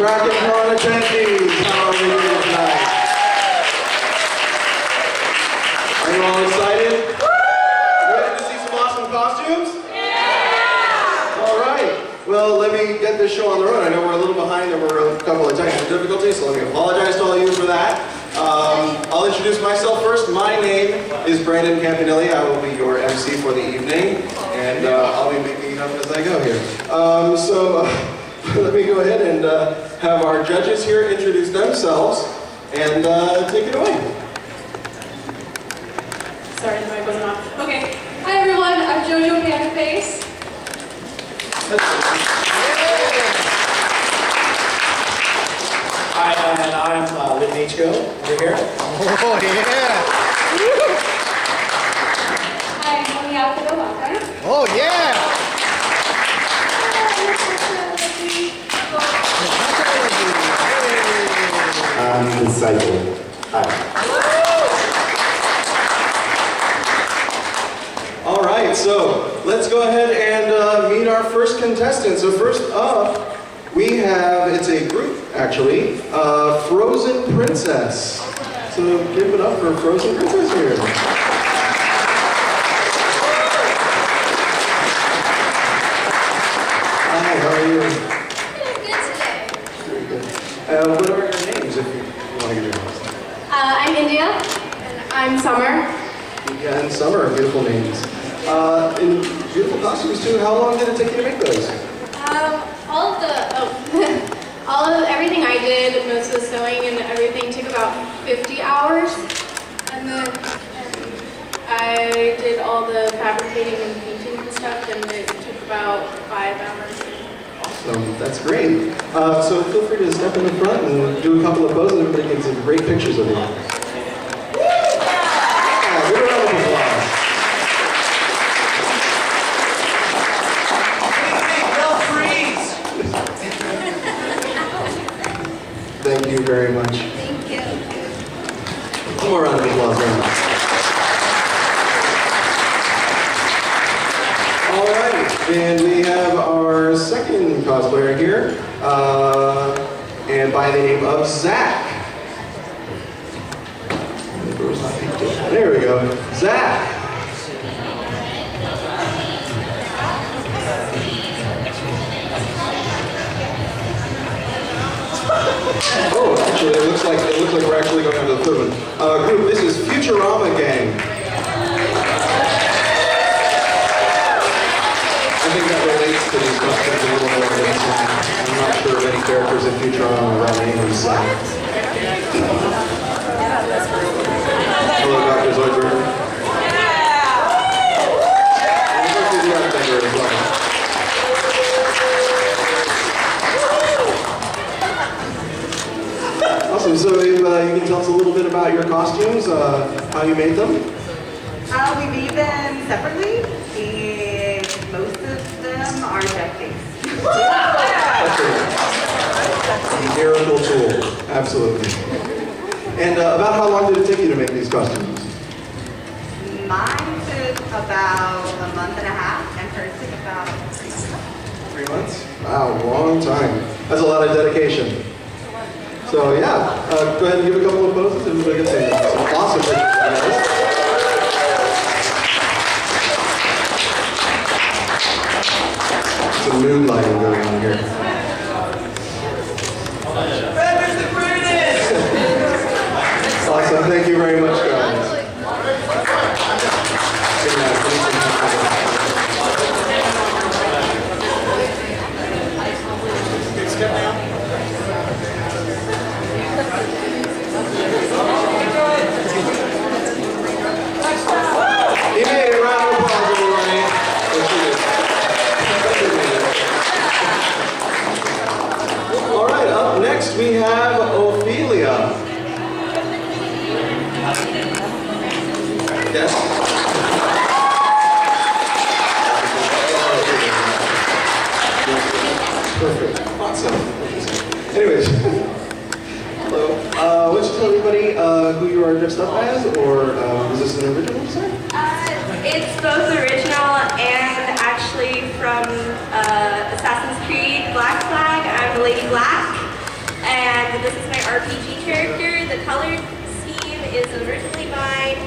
Kraken Con attendees, how are we doing tonight? Are you all excited? Ready to see some awesome costumes? Yeah! All right. Well, let me get this show on the road. I know we're a little behind and we're a couple of technical difficulties, so let me apologize to all of you for that. I'll introduce myself first. My name is Brandon Campanelli. I will be your MC for the evening, and I'll be making it up as I go here. Let me go ahead and have our judges here introduce themselves and take it away. Sorry, the mic wasn't on. Okay. Hi everyone, I'm JoJo Panda Face. Hi, and I'm Lynn H.Go over here. Oh, yeah! Hi, I'm Yaka. Oh, yeah! I'm the cycle. Hi. All right, so let's go ahead and meet our first contestant. So first up, we have, it's a group actually, Frozen Princess. So give it up for Frozen Princess here. Hi, how are you? Good today. Very good. What are your names if you want to give your names? I'm India. And I'm Summer. India and Summer, beautiful names. And beautiful costumes too. How long did it take you to make those? Everything I did, most of the sewing and everything took about 50 hours. And then I did all the fabricating and painting and stuff, and it took about 5 hours. Awesome, that's great. So feel free to step in the front and do a couple of poses. Everybody gets some great pictures of you. Yeah, give a round of applause. Thank you very much. Thank you. One more round of applause. All right, and we have our second cosplayer here, and by the name of Zach. There we go, Zach. Oh, actually, it looks like we're actually going to the third one. Group, this is Futurama Gang. I think that relates to these costumes a little more than I'm not sure of any characters in Futurama with that name of Zach. Hello, Dr. Zoidberg. As well. Awesome, so you can tell us a little bit about your costumes, how you made them? We made them separately, and most of them are duct-based. Miracle tool, absolutely. And about how long did it take you to make these costumes? Mine took about a month and a half, and hers took about 3 months? Wow, long time. That's a lot of dedication. So yeah, go ahead and give a couple of poses and we're going to say some awesome pictures. Some mood lighting going on here. Bender's the greatest! Awesome, thank you very much, guys. Good night. Step down. He made a round of applause, everybody. All right, up next we have Ophelia. Yes? Perfect. Awesome. Anyways, hello. Why don't you tell everybody who you are dressed up as, or is this an original design? It's both original and actually from Assassin's Creed Black Flag. I'm Lady Black. RPG character. The color scheme is originally mine.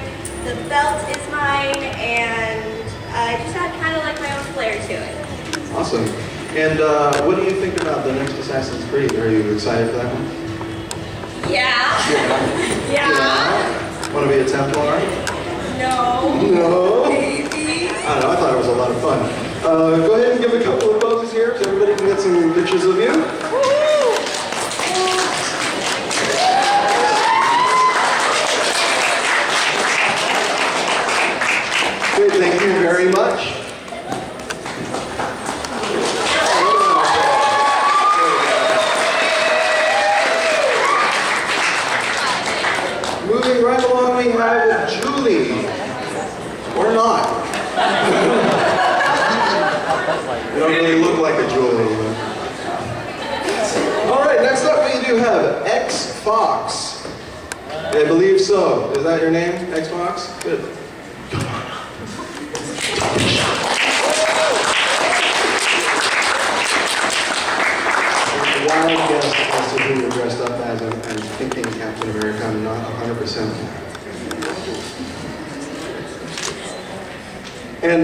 The belt is mine, and I just had kind of like my own flair to it. Awesome. And what do you think about the next Assassin's Creed? Are you excited for that one? Yeah. Yeah. Want to be a Templar? No. No? Maybe. I don't know, I thought it was a lot of fun. Go ahead and give a couple of poses here so everybody can get some pictures of you. Great, thank you very much. Moving right along, we have Julie. Or not. You don't really look like a Julie. All right, next up we do have X Fox. I believe so. Is that your name, X Fox? Good. Wild guess as to who you're dressed up as. I'm thinking Captain America. I'm not 100%. And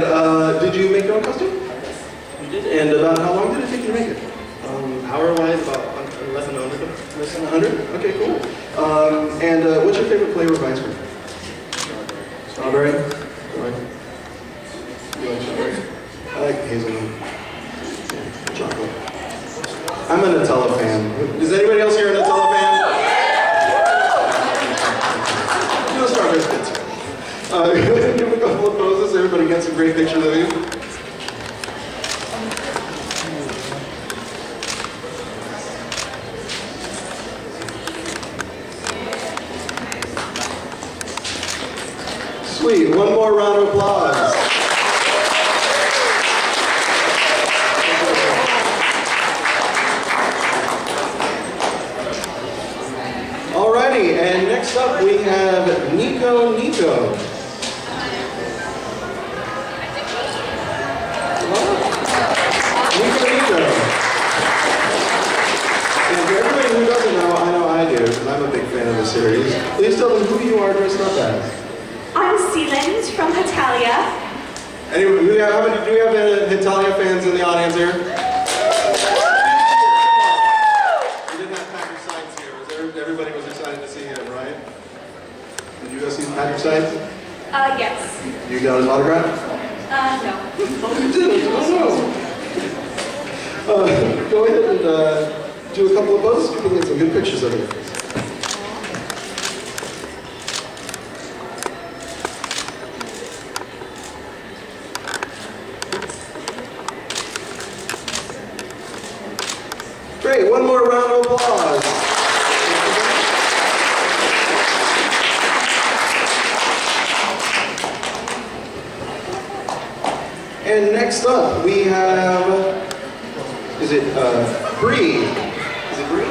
did you make your own costume? We did. And about how long did it take you to make it? Hour-wise, about less than 100. Less than 100? Okay, cool. And what's your favorite flavor of ice cream? Strawberry? Strawberry? You like strawberry? I like hazelnut. Yeah, chocolate. I'm a Nutella fan. Is anybody else here a Nutella fan? No, strawberry's good too. Go ahead and give a couple of poses so everybody gets some great pictures of you. Sweet, one more round of applause. Alrighty, and next up we have Nico. Nico, and for everybody who doesn't know, I know I do, because I'm a big fan of the series. Please tell them who you are dressed up as. I'm Sealand from Hitalia. Anyway, do we have any Hitalia fans in the audience here? We didn't have Patrick Sides here. Everybody was excited to see him, right? Did you go see Patrick Sides? Yes. You got his autograph? No. Oh, you didn't? Oh no. Go ahead and do a couple of poses. We can get some good pictures of it. Great, one more round of applause. And next up, we have, is it Bree? Is it Bree?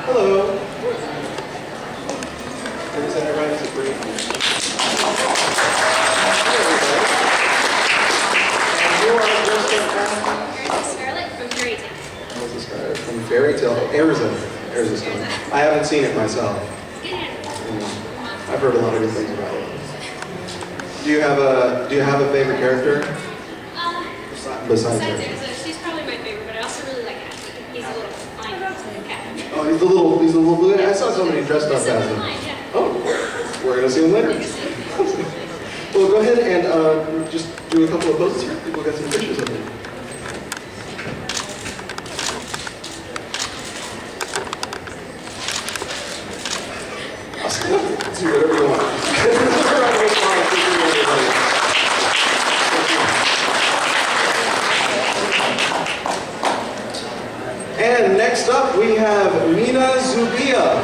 Hello. Is that right? Is it Bree? And you are dressed up Scarlett from Fairy Tale. This guy from Fairy Tale, Arizona. I haven't seen it myself. I've heard a lot of good things about it. Do you have a favorite character? Besides her. Erza, she's probably my favorite, but I also really like Ashley. He's a little flying cat. Oh, he's the little blue guy. I saw somebody dressed up as him. Yeah. Oh, we're gonna see him later. Well, go ahead and just do a couple of poses here. People get some pictures of him. Do whatever you want. And next up we have Mina Zubia.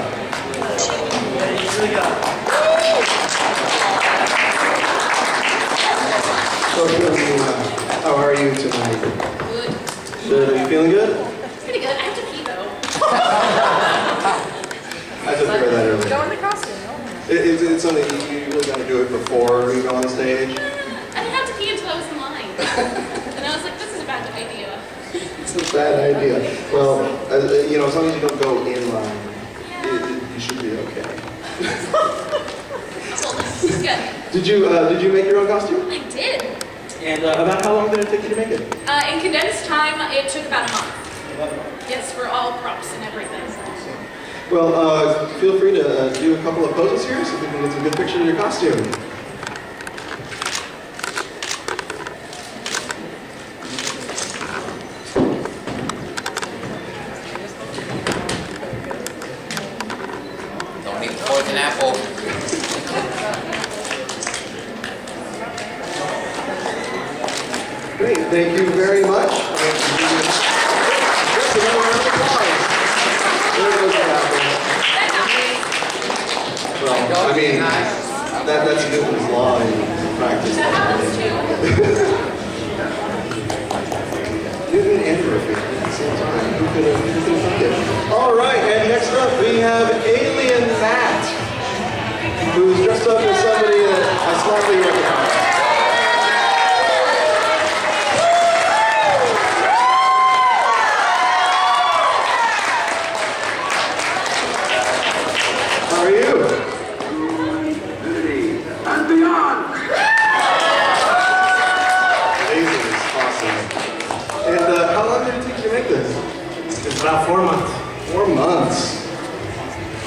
So good, Mina. How are you tonight? Good. Good. Are you feeling good? Pretty good. I have to pee though. I took care of that earlier. Go in the costume. It's something you really got to do it before you go on stage. I didn't have to pee until I was in line. And I was like, this is a bad idea. It's a bad idea. Well, you know, as long as you don't go in line, you should be okay. Good. Did you make your own costume? I did. And about how long did it take you to make it? In condensed time, it took about a month. Yes, for all props and everything. Well, feel free to do a couple of poses here so we can get some good pictures of your costume. Don't need to poison apple. Great, thank you very much. Just another round of applause. There goes the apple. Well, I mean, that's Newton's law in practice. That happens too. Newton and Murphy at the same time. Who could have thought it? All right, and next up we have Alien Matt, who's dressed up as somebody that I slightly recognize. How are you? And beyond. Amazing, it's awesome. And how long did it take you to make this? It's about 4 months. 4 months.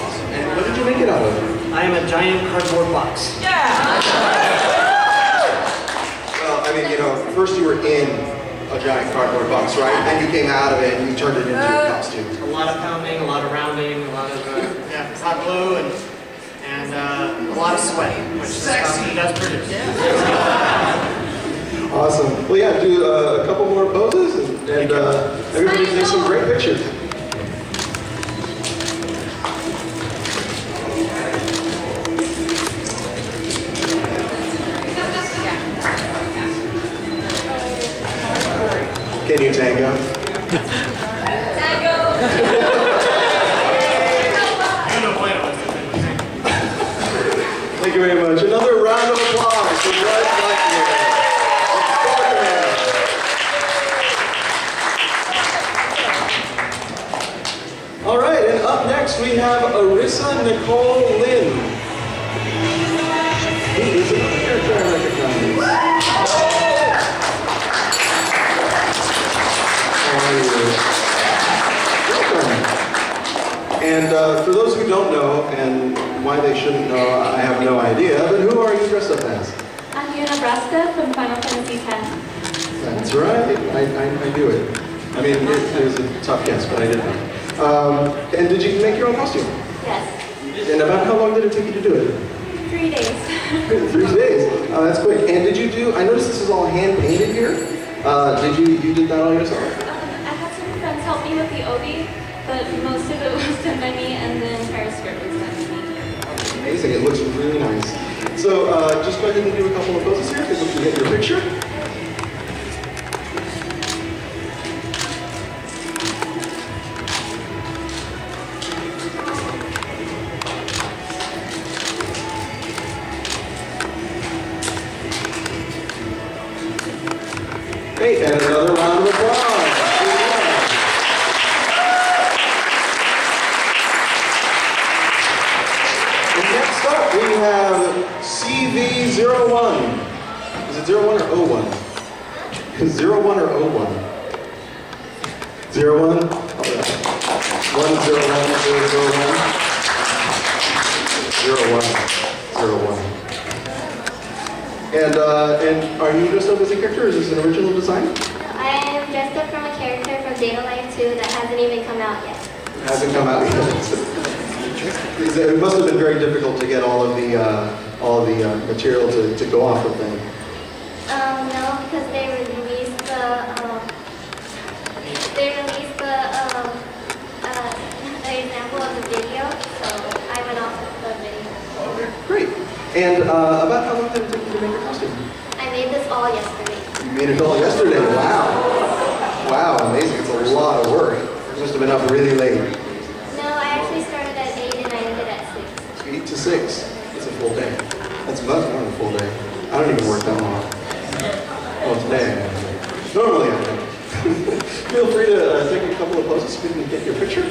Awesome. And what did you make it out of? I am a giant cardboard box. Well, I mean, you know, first you were in a giant cardboard box, right? Then you came out of it and you turned it into a costume. A lot of pounding, a lot of rounding, a lot of hot glue, and a lot of sweat, which this costume does produce. Awesome. Well, yeah, do a couple more poses and everybody take some great pictures. Can you tango? Thank you very much. Another round of applause for Brett Blackmore. All right, and up next we have Arissa Nicole Lynn. Who is another character I recognize? Welcome. And for those who don't know, and why they shouldn't know, I have no idea, but who are you dressed up as? I'm Nebraska from Final Fantasy X. That's right, I knew it. I mean, it was a tough guess, but I did know. And did you make your own costume? Yes. And about how long did it take you to do it? 3 days. 3 days. Oh, that's quick. And did you do, I noticed this is all hand painted here. You did that all yourself? I had some friends help me with the obi, but most of it was done by me, and the entire script was done by me. Amazing, it looks really nice. So just go ahead and do a couple of poses here, because we can get your picture. Great, and another round of applause. And next up, we have CV01. Is it 01 or 01? 01 or 01? 01? 01. And are you dressed up as a character, or is this an original design? I am dressed up from a character from Data Life 2 that hasn't even come out yet. It hasn't come out yet. It must have been very difficult to get all of the material to go off of them. No, because they released the example of the video, so I went off of the video. Okay, great. And about how long did it take you to make your costume? I made this all yesterday. You made it all yesterday. Wow. Wow, amazing. It's a lot of work. You must have been up really late. No, I actually started at 8 and I ended at 6. 8 to 6. It's a full day. That's much more than a full day. I don't even work that long. Oh, today I am. Normally I don't. Feel free to take a couple of poses so we can get your picture.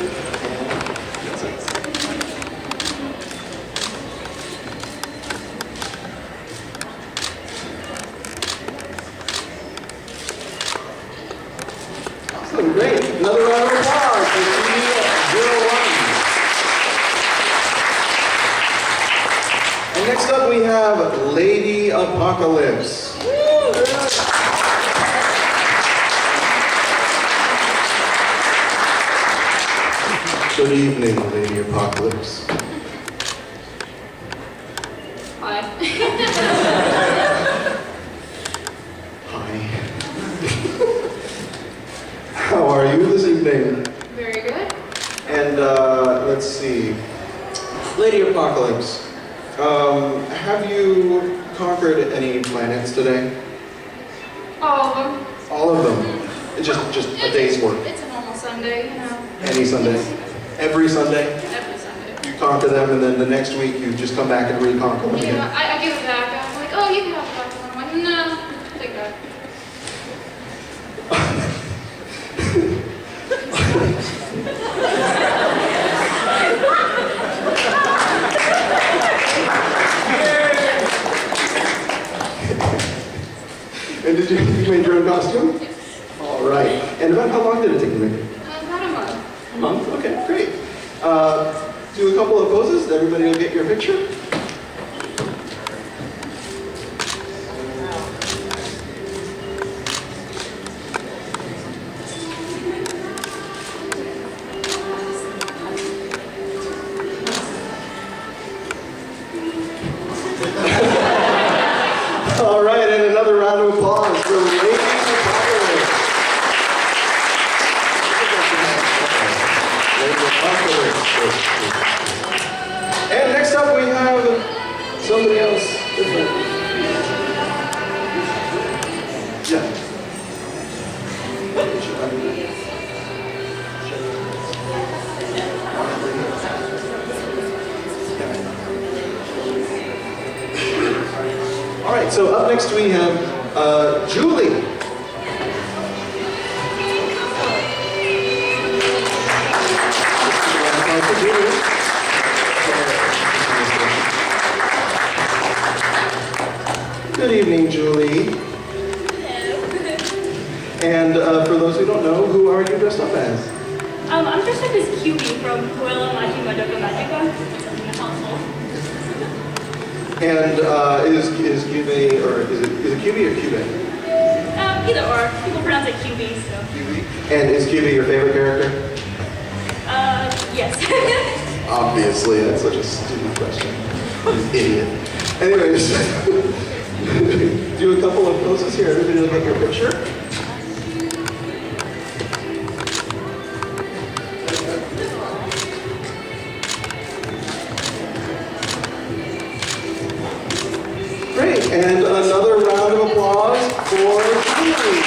have Lady Apocalypse. Good evening, Lady Apocalypse. Hi. Hi. How are you this evening? Very good. And let's see. Lady Apocalypse, have you conquered any planets today? All of them. All of them? It's just a day's work. It's a normal Sunday, you know. Any Sunday? Every Sunday? Every Sunday. You conquer them and then the next week you just come back and reconquer them Yeah, again. I give it back. I'm like, oh, you can have it back. I'm like, no, take that. And did you made your own costume? Yes. All right. And about how long did it take to make it? About a month. A month? Okay, great. Do a couple of poses. Everybody will get your picture. All right, and another round of applause for Lady Apocalypse. Lady Apocalypse. And next up we have somebody else different. Yeah. All right, so up next we have Julie. Good evening, Julie. And for those who don't know, who are you dressed up as? I'm dressed up as QB from Puella Magi Madoka Magica. It's in the household. And is Cube or is it Cube or Cube? Either or. People pronounce it QB, so. Cube. And is Cube your favorite character? Yes. Obviously, that's such a stupid question. You idiot. Anyways, do a couple of poses here. Everybody will get your picture. Great, and another round of applause for Julie.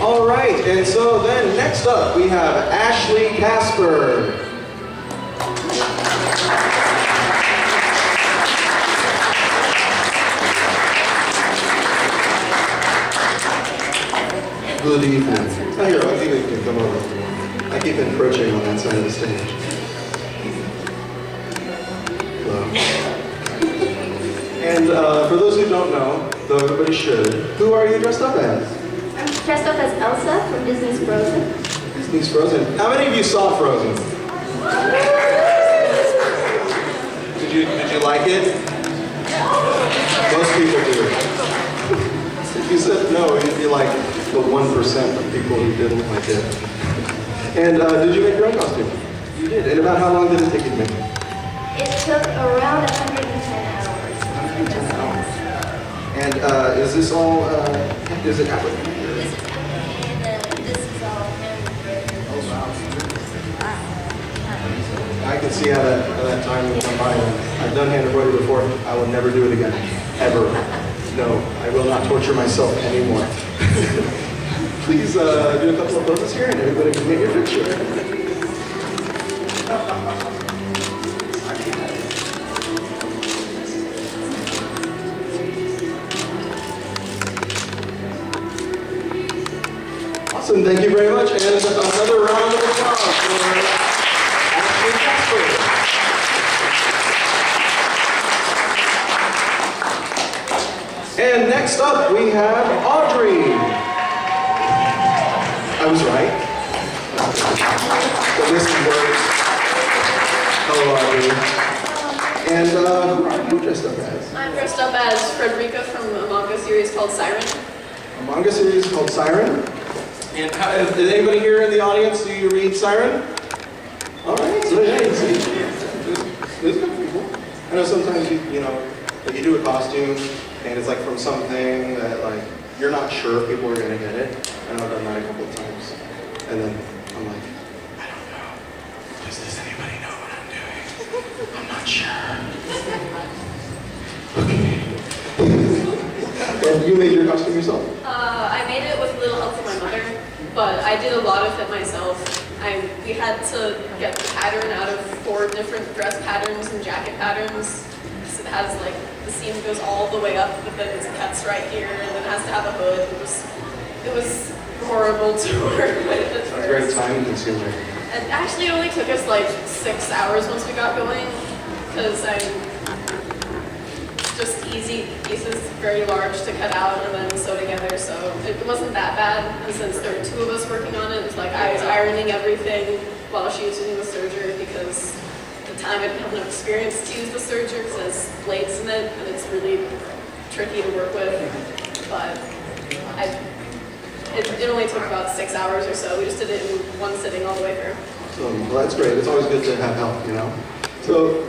All right, and so then next up we have Ashley Casper. Good evening. Oh, here, I think we can come over. I keep encroaching on that side of the stage. Hello. And for those who don't know, though everybody should, who are you dressed up as? I'm dressed up as Elsa from Disney's Frozen. Disney's Frozen. How many of you saw Frozen? Did you like it? Most people do. If you said no, you'd be like the 1% of people who didn't like it. And did you make your own costume? You did. And about how long did it take you to make it? It took around 110 hours. 110 hours. And is this all, is it African? This is and this is all handwritten. Oh, wow. I can see how that time went by. I've done hand embroidery before. I will never do it again. Ever. No, I will not torture myself anymore. Please do a couple of poses here and everybody can get your picture. Awesome, thank you very much. And another round of applause for Ashley Casper. And next up we have arms, right? So this works. Hello, Audrey. And who are you dressed up as? I'm dressed up as Frederica from a manga series called Siren. A manga series called Siren. And did anybody here in the audience, do you read Siren? All right, so yeah, you see, there's good people. I know sometimes you know, like you do a costume and it's like from something that like you're not sure if people are gonna get it. I know I've done that a couple of times, and then I'm like, I don't know. Does anybody know what I'm doing? I'm not sure. Okay. And you made your costume yourself? I made it with a little help from my mother, but I did a lot of it myself. We had to get the pattern out of 4 different dress patterns and jacket patterns. Because it has like, the seam goes all the way up, but then it cuts right here, and then it has to have a hood. It was horrible to work with at It's first. very time consuming. It actually only took us like 6 hours once we got going, because just easy pieces, very large to cut out and then sew together, so it wasn't that bad. And since there were 2 of us working on it, it was like I was ironing everything while she was using the serger, because at the time I didn't have enough experience to use the serger because it has blades in it and it's really tricky to work with. But it only took about 6 hours or so. We just did it in one sitting all the way through. Well, that's great. It's always good to have help, you know? So,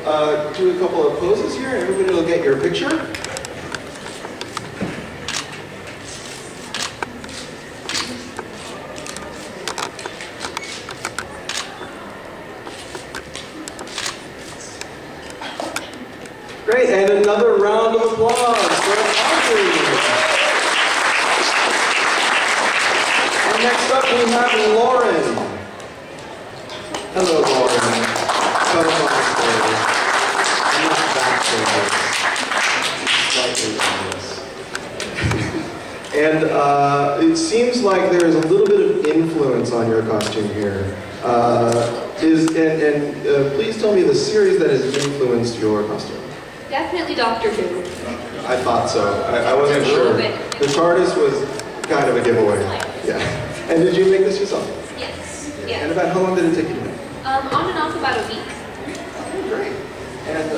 do a couple of poses here. Everybody will get your picture. Great, and another round of applause for Audrey. And next up we have Lauren. Hello, Lauren. Come on stage. I'm not backstage. Slightly on this. And it seems like there's a little bit of influence on your costume here. Please tell me the series that has influenced your costume. Definitely Dr. Who. I thought so. I wasn't sure. The TARDIS was kind of a giveaway. Yeah. And did you make this yourself? Yes. And about how long did it take you to make? On and off about a week. Okay, great. And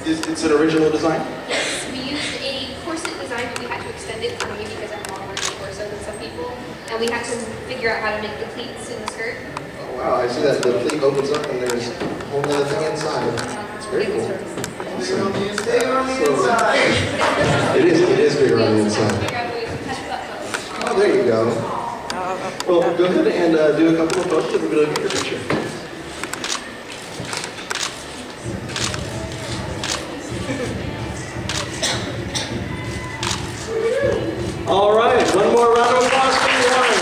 it's an original design? Yes, we used a corset design, but we had to extend it for me because I'm longer in the torso than some people. And we had to figure out how to make the pleats in the skirt. Oh, wow, I see that the pleat opens up and there's a whole other thing inside. It's very cool. Bigger on the inside. It is bigger on the inside. Oh, there you go. Well, go ahead and do a couple of poses. Everybody look at your picture. All right, one more round of applause for Lauren.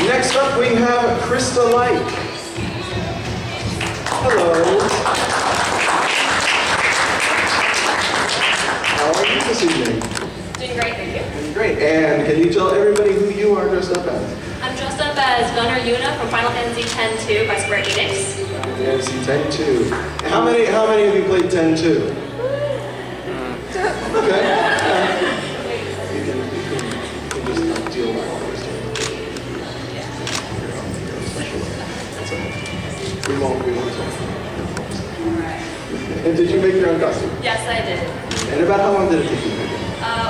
Next up, we have Krista Light. Hello. How are you this evening? Doing great, thank you. Doing great. And can you tell everybody who you are dressed up as? I'm dressed up as Gunner Yuna from Final Fantasy X-2 by Square Enix. Fantasy 10-2. How many of you played 10-2? Okay. You can just deal with all this. We won't talk. And did you make your own costume? Yes, I did. And about how long did it take you to make it?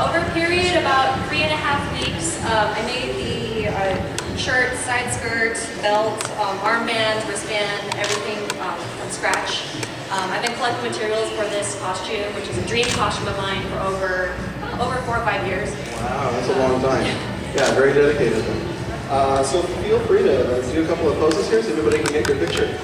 Over a period about 3.5 weeks, I made the shirt, side skirt, belt, armband, wristband, everything from scratch. I've been collecting materials for this costume, which is a dream costume of mine for over 4 or 5 years. Wow, that's a long time. Yeah, very dedicated then. So feel free to do a couple of poses here so everybody can get your picture.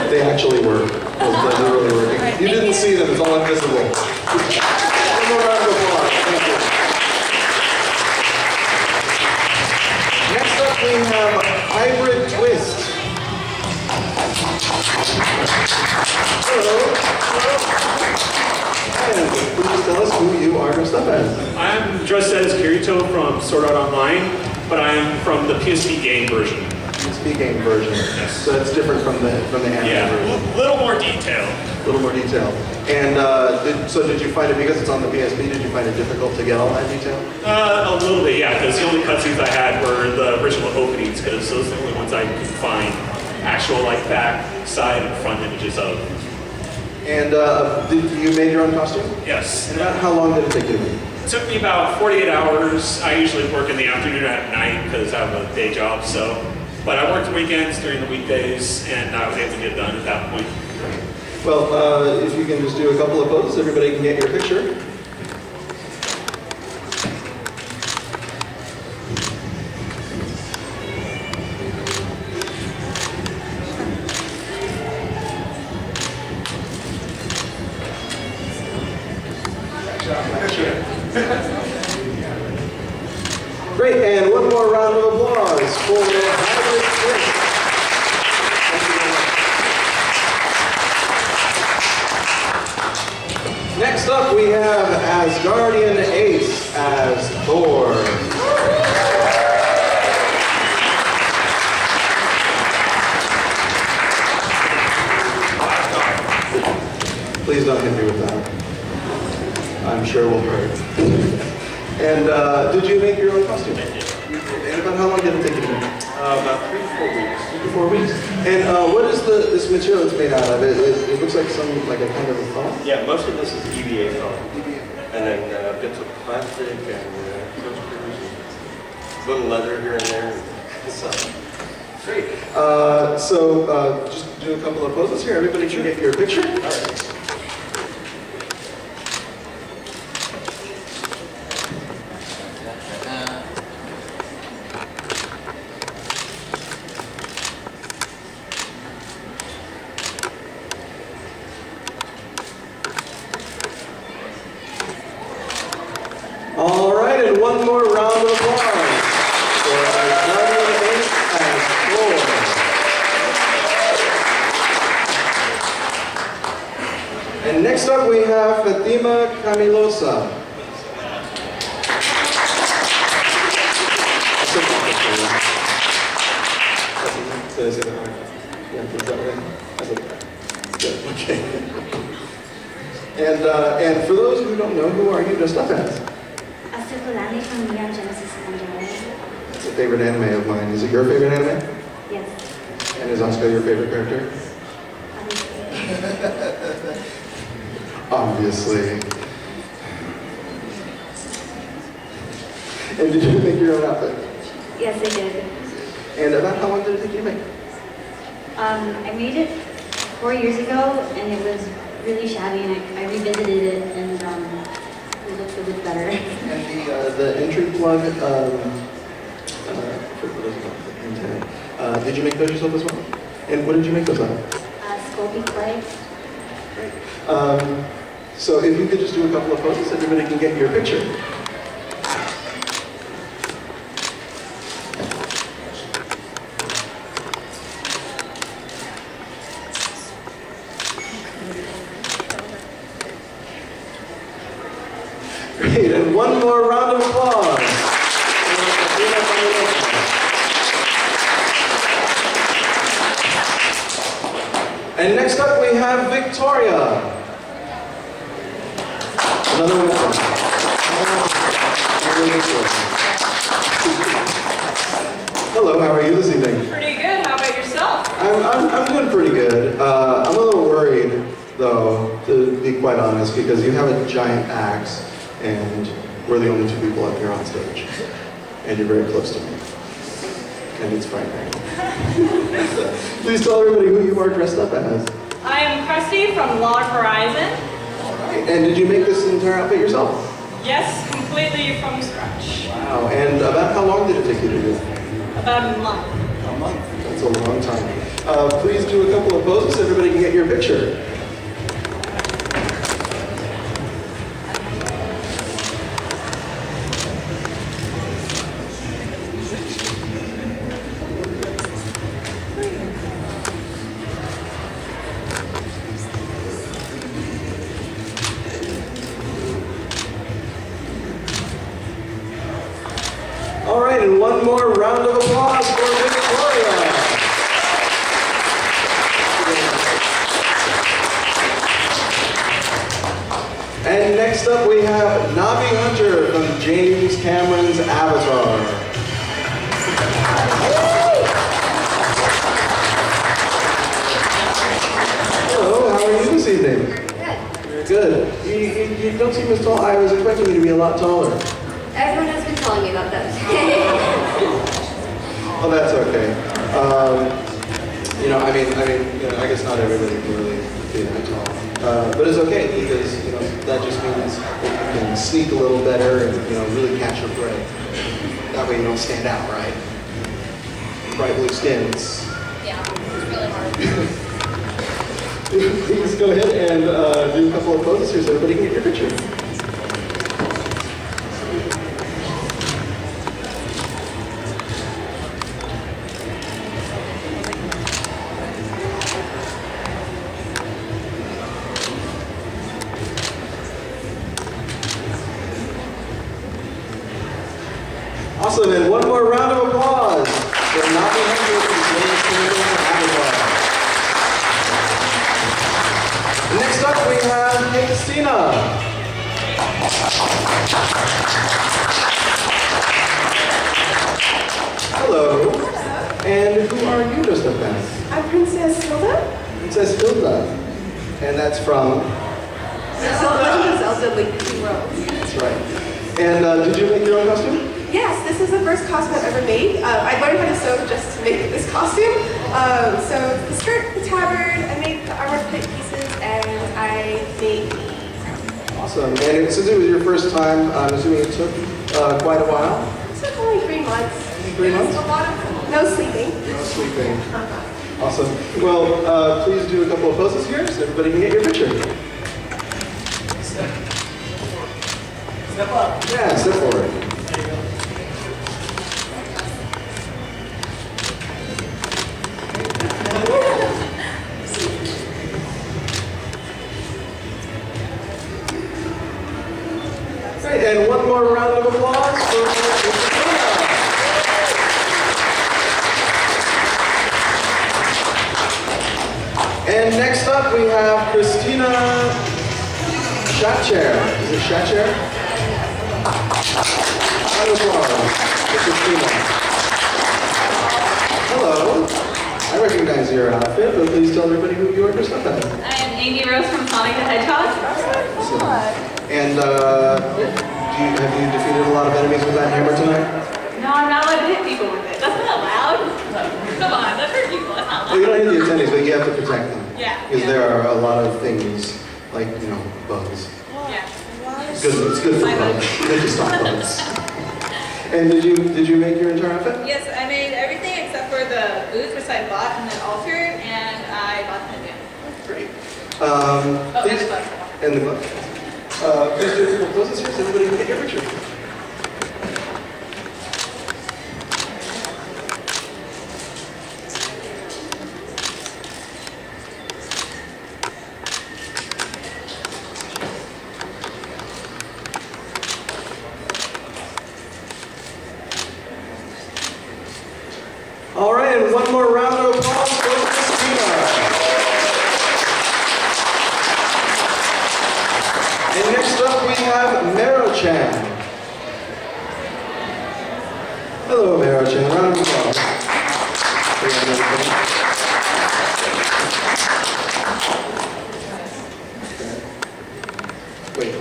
They actually work. They're really working. You didn't see them, it's all invisible. One more round of applause. Thank you. Next up we have Hybrid Twist. Hello. And tell us who you are dressed up as. I'm dressed as Kirito from Sword Art Online, but I am from the PSP game version. PSP game version. Yes. So it's different from the anime Yeah, version. a little more detail. A little more detail. And did you find it, because it's on the PSP, did you find it difficult to get all that detail? A little bit, yeah, because the only cutscenes I had were the original openings, because those are the only ones I could find actual like back, side, and front images of. And you made your own costume? Yes. And about how long did it take you to make? It took me about 48 hours. I usually work in the afternoon at night because I have a day job, so. But I worked weekends during the weekdays, and I was able to get it done at that point. Well, if you can just do a couple of poses, everybody can get your picture. Great, and one more round of applause for Hybrid Twist. Next up, we have Asgardian Ace as Thor. Please don't hit me with that. I'm sure it will hurt. And did you make your own costume? And about how long did it take you to make? About 3 to 4 weeks. 3 to 4 weeks. And what is this material it's made out of? It looks like like a kind of a foam. Yeah, most of this is EVA foam. And then bits of plastic and coasters and little leather here and there. So, great. Just do a couple of poses here. Everybody can get your picture. All right. All right, and one more round of applause for Asgardian Ace as Thor. And next up we have Fatima Camilosa. Did I say that right? Yeah, is that right? I said that. Good, okay. And for those who don't know, who are you dressed up as? From Neon Genesis Evangelion. It's a favorite anime of mine. Is it your favorite anime? Yes. And is Asuka your favorite character? Obviously. And did you make your own outfit? Yes, I did. And about how long did it take you to make? I made it 4 years ago, and it was really shabby, and I revisited it, and it looks a bit better. And the entry plug, did you make those yourself as well? And what did you make those out of? Sculpey clay. So if you could just do a couple of poses, everybody can get your picture. Great, and one more round of applause. And next up we have Victoria. Another one. Hello, how are you this evening? Pretty good. How about yourself? I'm doing pretty good. I'm a little worried, though, to be quite honest, because you have a giant axe, and we're the only two people up here on stage. And you're very close to me. And it's frightening. Please tell everybody who you are dressed up as. I am Krusty from Log Horizon. And did you make this entire outfit yourself? Yes, completely from scratch. Wow. And about how long did it take you to do? About a month. A month. That's a long time. Please do a couple of poses so everybody can get your picture. round of applause for Victoria. And next up we have Navi Hunter from James Cameron's Avatar. Hello, how are you this evening? Good. Good. You don't seem as tall. I was expecting you to be a lot taller. Everyone has been telling me about that. Oh, that's okay. I guess not everybody can really be that tall. But it's okay because, that just means that you can sneak a little better and, really catch your prey. That way you don't stand out, right? Bright blue skin. It's really hard. Please go ahead and do a couple of poses here so everybody can get your picture. Awesome, and one more round of applause for Navi Hunter from James Cameron's Avatar. Next up we have Christina. Hello. And who are you just up as? I'm Princess Hilda. Princess Hilda. And that's from? Zelda Link to the World. That's right. And did you make your own costume? Yes, this is the first costume I've ever made. I learned how to sew just to make this costume. So the skirt, the tabard, I made the armor plate pieces, and I made the... Awesome. And since it was your first time, I'm assuming it took quite a while? It took only 3 months. 3 months? A lot of no sleeping. No sleeping. Awesome. Well, please do a couple of poses here so everybody can get your picture. Step up. Yeah, step forward. Great, and one more round of applause for Christina. And next up we have Christina Shatcher. Is it Shatcher? Round of applause for Christina. Hello. I recognize your outfit, but please tell everybody who you are dressed up as. I am Amy Rose from Sonic the Hedgehog. And have you defeated a lot of enemies with that hammer tonight? No, I'm not allowed to hit people with it. That's not allowed. Come on, that hurt people. That's not Well, you allowed. don't hit the attendees, but you have to protect them. Yeah. Because there are a lot of things, like, bugs. Yeah. It's good for bugs. Good to stop bugs. And did you make your entire outfit? Yes, I made everything except for the boots, which I bought and then altered, and I bought them again. Great. And the gloves. And the gloves. Please do a couple poses here so everybody can get your picture. All right, and one more round of applause for Christina. And next up we have Mero-chan. Hello, Mero-chan. Round of applause. Wait,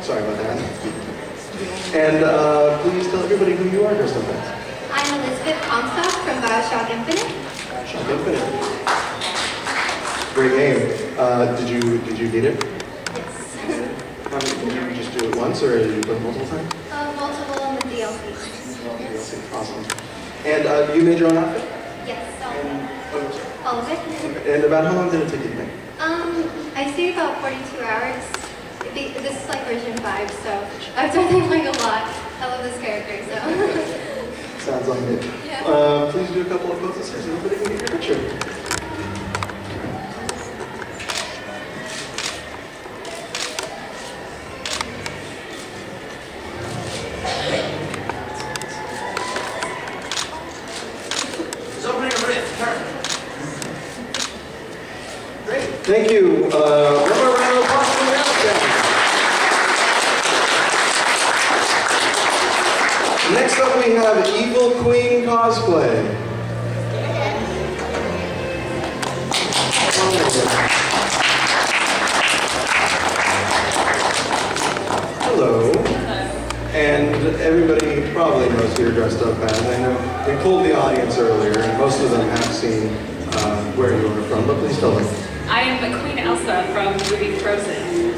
sorry about that. And please tell everybody who you are dressed up as. I'm Elizabeth Comstock from Bioshock Infinite. Bioshock Infinite. Great game. Did you beat it? Yes. Did you just do it once, or did you play it multiple times? Multiple on the DLC. Awesome. And you made your own outfit? Yes, Oh, all of it. and about how long did it take you to make? I stayed about 42 hours. This is like version 5, so I've done it like a lot. I love this character, so. Sounds like it. Yeah. Please do a couple of poses here so everybody can get your picture. Thank you. One more round of applause for the Outstanding. Next up we have Evil Queen Cosplay. Hello. And everybody probably knows who you're dressed up as. I know we pulled the audience earlier, and most of them have seen where you are from, but please tell them. I am Queen Elsa from the movie Frozen.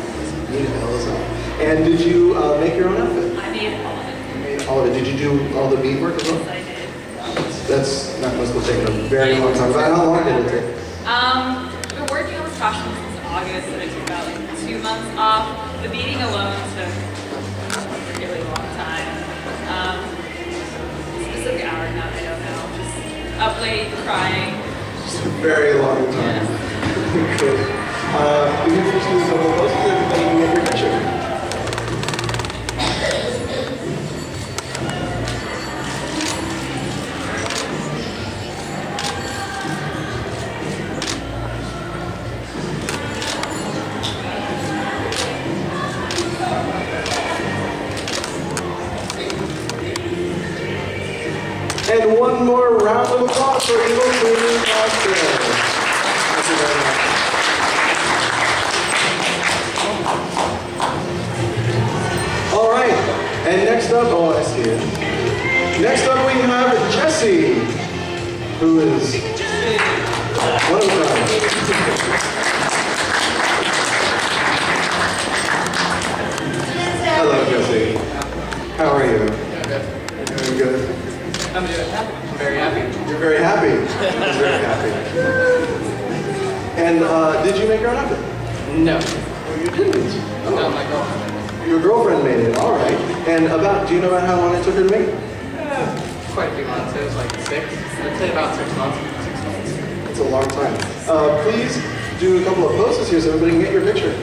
Queen Elsa. And did you make your own outfit? I made all of it. You made all of it. Did you do all the beadwork as well? Yes, I did. That must have taken a very long time. But how long did it take? I've been working on this costume since August, and I took about like 2 months off. The beading alone took a really long time. Specific hour count, I don't know. Just up late, crying. Just a very long time. Good. We can just do a couple of poses. Everybody can get your picture. And one more round of applause for Evil Queen Cosplayer. Thank you very much. All right, and next up, oh, I see it. Next up we have Jessie, who is one of them. Hello, Jessie. How are you? Doing good. I'm very happy. You're very happy. I'm very happy. And did you make your own outfit? No. Oh, you didn't? Oh. No, my girlfriend. Your girlfriend made it, all right. And do you know about how long it took her to make? Quite a few months. It was like 6. I'd say about 6 months. 6 months. It's a long time. Please do a couple of poses here so everybody can get your picture.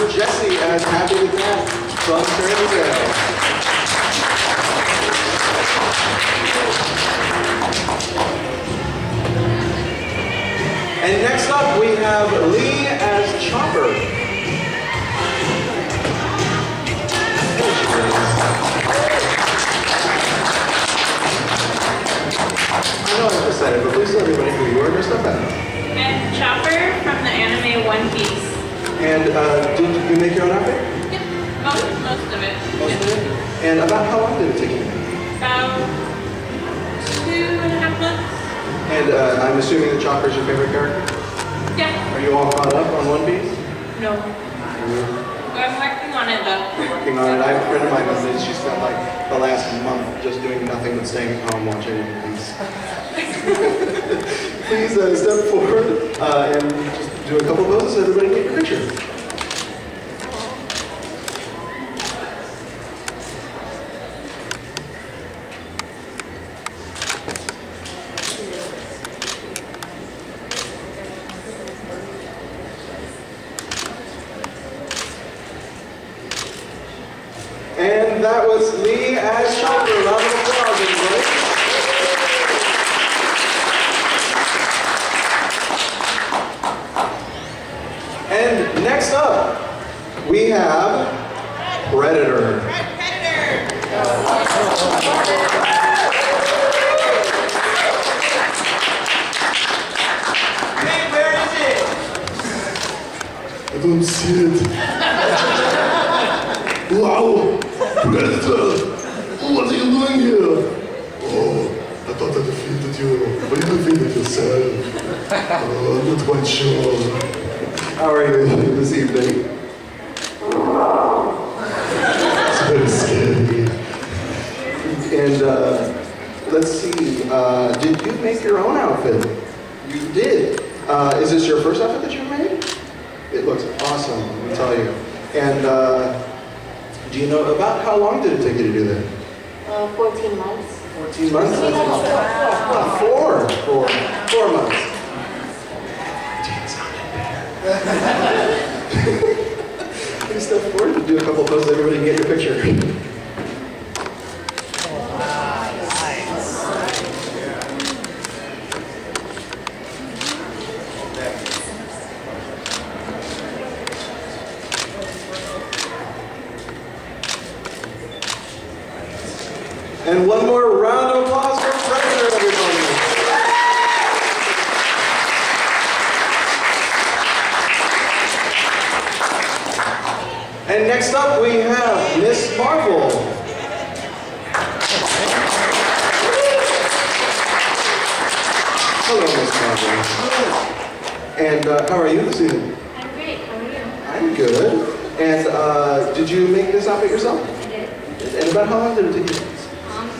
Jessie as Happy the Cat from Trinidad. And next up we have Lee as Chopper. I know I have to say it, but please tell everybody who you are dressed up as. And Chopper from the anime One Piece. And did you make your own outfit? Yep, most of it. Most of it? And about how long did it take you? About 2.5 months. And I'm assuming the Chopper's your favorite character? Yeah. Are you all caught up on One Piece? No. I'm working on it though. Working on it. I have a friend of mine who says she spent like the last month just doing nothing but staying at home watching One Piece. Please step forward and just do a couple of poses so everybody can get your picture. And that was Lee as Chopper. Round of applause, everybody. And next up, we have Predator. Hey, where is it? I don't see it. Wow! Predator! What are you doing here? Oh, I thought I defeated you, but you defeated yourself. I'm not quite sure. How are you this evening? It's very scary. And let's see, did you make your own outfit? You did. Is this your first outfit that you made? It looks awesome, let me tell you. And Do you know about how long did it take you to do that? 14 months. 14 months? That's four months. Please step forward to do a couple of poses. Everybody can get your picture. And one more round of applause for Fraser, everybody. And next up we have Miss Marvel. Hello, Miss Marvel. And how are you this evening? I'm great. How are you? I'm good. And did you make this outfit yourself? I did. And about how long did it take you?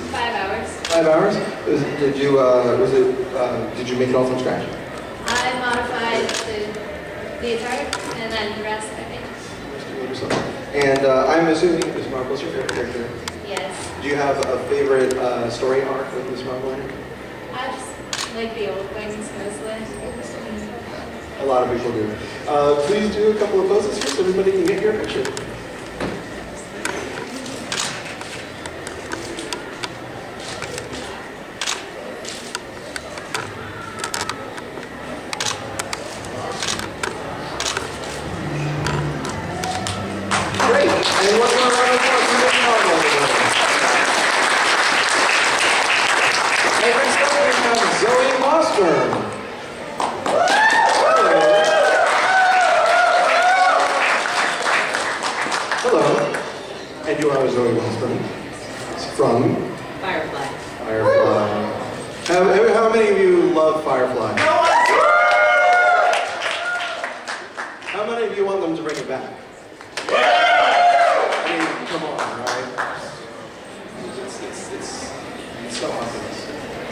5 hours. 5 hours? Did you make it all from scratch? I modified the attire and then the rest I think. And I'm assuming Miss Marvel's your favorite character. Yes. Do you have a favorite story arc with Miss Marvel in it? I just like the old things mostly. A lot of people do. Please do a couple of poses here so everybody can get your picture. Great. And one more round of applause for Miss Marvel. And next up we have Zoe Mossberg. Hello. And you are Zoe Mossberg. From? Firefly. Firefly. How many of you love Firefly? How many of you want them to bring it back? I mean, come on, right? It's so awesome.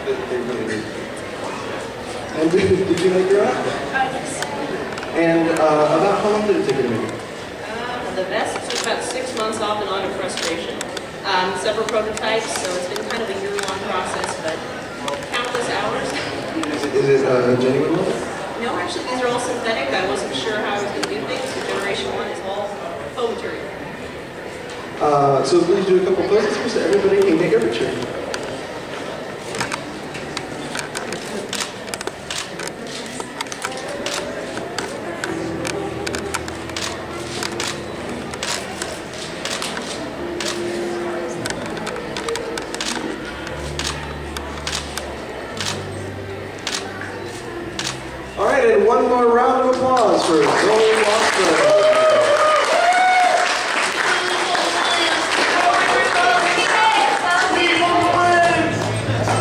They really do. And did you make your own? Yes. And about how long did it take you to make it? The vest took about 6 months off and on of frustration. Several prototypes, so it's been kind of a year-long process, but countless hours. Is it genuine leather? No, actually, these are all synthetic. I wasn't sure how I was going to do things. So Generation 1 is all faux material. So please do a couple poses here so everybody can get your picture. All right, and one more round of applause for Zoe Mossberg.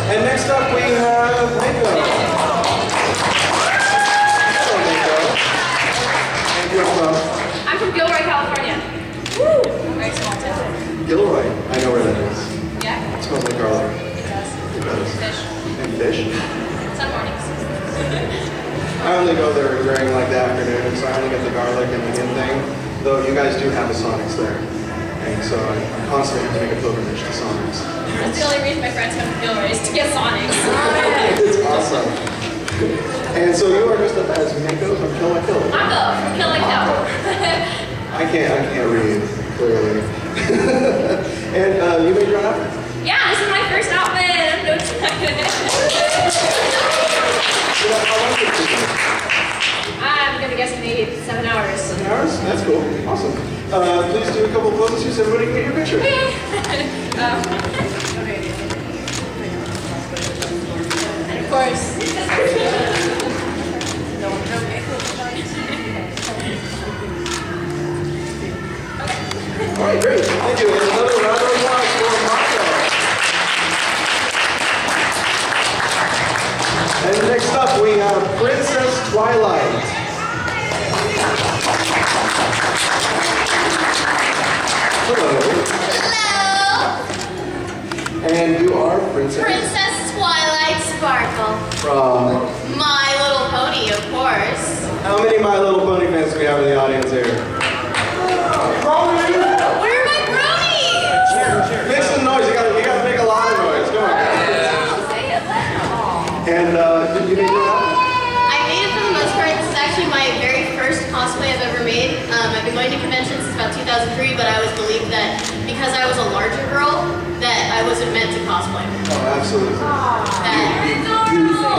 And next up we have Mako. Hello, Mako. And you're from? I'm from Gilroy, California. Woo! Very small town. Gilroy. I know where that is. Yeah? It smells like garlic. It does. It does. Fish. And fish? Some mornings. I only go there during like the afternoon, so I only get the garlic and the onion thing. Though you guys do have the Sonics there. And so I constantly have to make a pilgrimage to Sonics. That's the only reason my friends come to Gilroy is to get Sonics. It's awesome. And so you are dressed up as Mako from Kill La Kill. Mako from Kill La Kill. I can't read, clearly. And you made your own outfit? Yeah, this is my first outfit. I'm no How long did it take you? I'm gonna guess maybe 7 hours. 7 hours? That's cool. Awesome. Please do a couple of poses here so everybody can get your picture. And of course. All right, great. Thank you. And another round of applause for Mako. And next up we have Princess Twilight. Hello. And you are Princess? Princess Twilight Sparkle. From? My Little Pony, of course. How many My Little Pony fans do we have in the audience here? Where are my bros? going to conventions since about 2003, but I always believed that because I was a larger girl, that I wasn't meant to cosplay. Oh, absolutely. That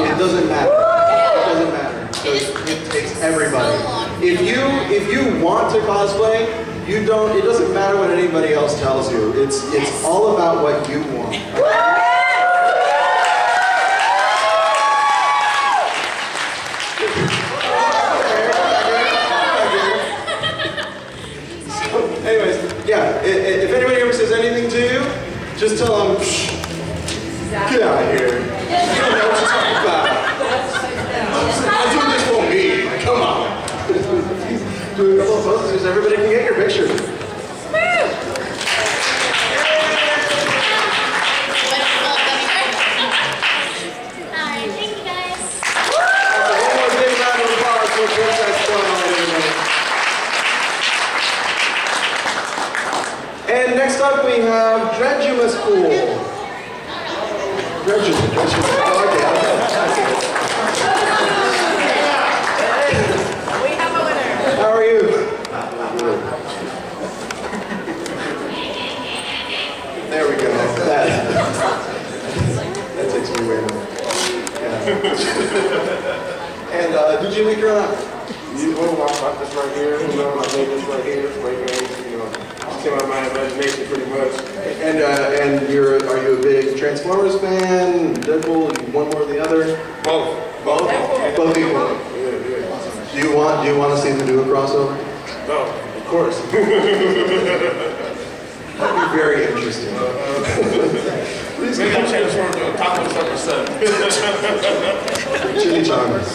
It doesn't matter. It doesn't matter. It takes everybody. If you want to cosplay, you don't. It doesn't matter what anybody else tells you. It's all about what you want. Anyways, yeah, if anybody ever says anything to you, just tell them, shh, get out of here. You don't know what you're talking about. I'm doing this for me. Come on. Do a couple of poses so everybody can get your picture. Hi, thank you guys. One more big round of applause for Princess Dawn, everybody. And next up we have Dredgimus Pool. Dredgimus. Oh, okay. We have a winner. How are you? There we go. That takes me way more. Yeah. And did you make your own? Well, I got this right here, I made this right here, came out of my imagination pretty much. And are you a big Transformers fan? Deadpool? One more than the other? Both. Both equally. Yeah. Do you want to see them do a crossover? No, of course. That'd be very interesting. Maybe I'll transform to a taco son. Chili Chalmers.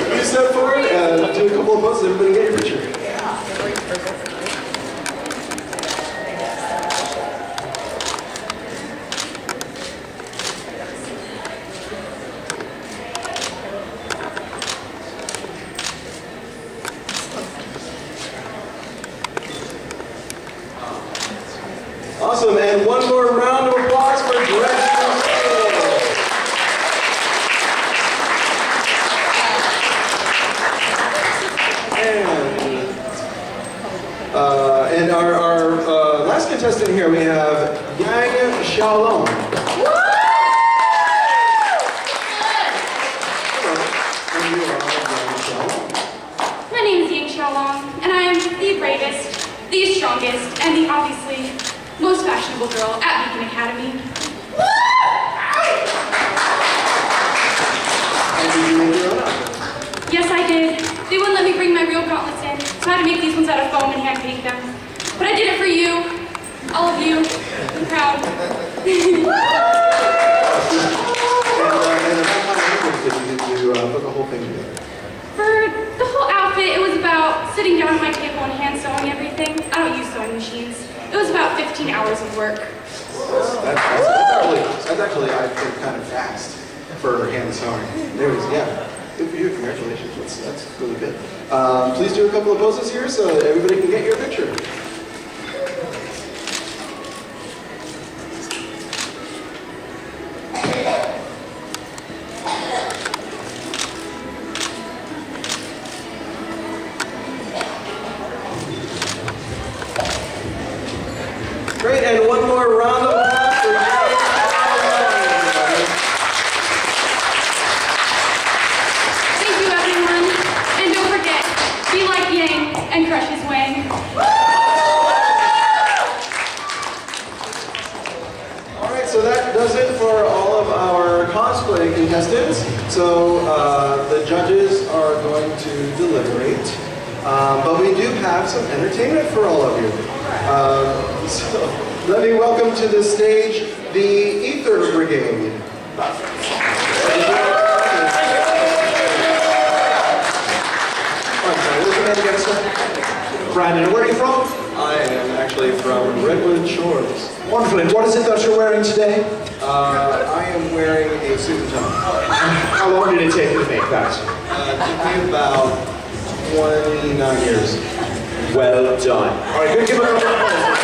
Please step forward and do a couple of poses. Everybody get your picture. Awesome, and one more round of applause for Dredgimus Pool. And our last contestant here, we have Yang Xiaolong. My name is Yang Xiaolong, and I am the bravest, the strongest, and the obviously most fashionable girl at Beacon Academy. And did you make your own outfit? Yes, I did. They wouldn't let me bring my real gauntlets in, so I had to make these ones out of foam and hand paint them. But I did it for you, all of you. I'm proud. And how many outfits did you put the whole thing together? For the whole outfit, it was about sitting down at my table and hand sewing everything. I don't use sewing machines. It was about 15 hours of work. That's actually, I think, kind of fast for hand sewing. Anyways, yeah, good for you. Congratulations. That's really good. Please do a couple of poses here so that everybody can get your picture. Great, and one more round of applause for Yang. Thank you, everyone. And don't forget, be like Yang and crush his wang. All right, so that does it for all of our cosplay contestants. So the judges are going to deliberate, but we do have some entertainment for all of you. So let me welcome to the stage the Ether Brigade. Brandon, where are you from? I am actually from Redwood Shores. Wonderful. And what is it that you're wearing today? I am wearing a suit and tie. How long did it take you to make that? It took me about 29 years. Well done. All right, good. Give it a round of applause.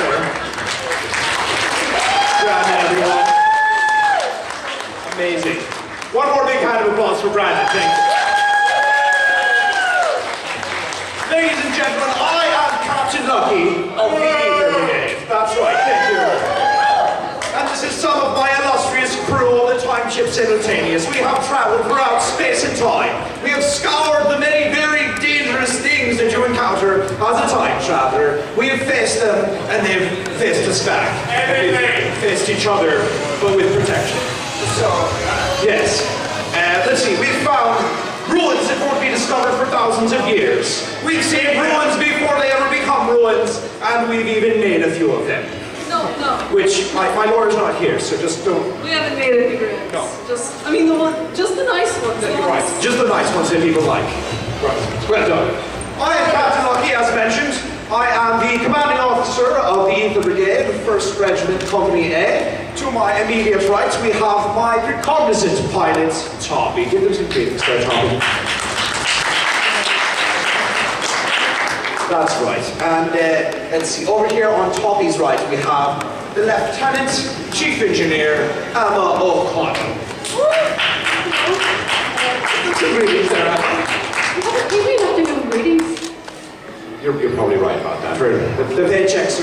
Brandon, everyone. Amazing. One more big hand of applause for Brandon. Thanks. Ladies and gentlemen, I am Lucky of the Ether Brigade. That's right, thank you. And this is some of my illustrious crew on the time ship Simultaneous. We have traveled throughout space and time. We have scoured the many very dangerous things that you encounter as a time traveler. We have faced them, and they've faced us back. Everything. We've faced each other, but with protection. So, yes. Let's see, we've found ruins that won't be discovered for thousands of years. We've seen ruins before they ever become ruins, and we've even made a few of them. No. Which, my lawyer's not here, so just don't... We haven't made any ruins. No. Just the nice ones. You're right, just the nice ones that people like. Right, well done. I am Captain Lucky, as mentioned. I am the commanding officer of the Ether Brigade, 1st Regiment, Company A. To my immediate right, we have my recognizant pilot, Tommy. Give them some greetings there, Tommy. That's right. And let's see, over here on Tommy's right, we have the Lieutenant Chief Engineer, Emma O'Connell. Some greetings there, Emma. Do we have to know ratings? You're probably right about that. The paychecks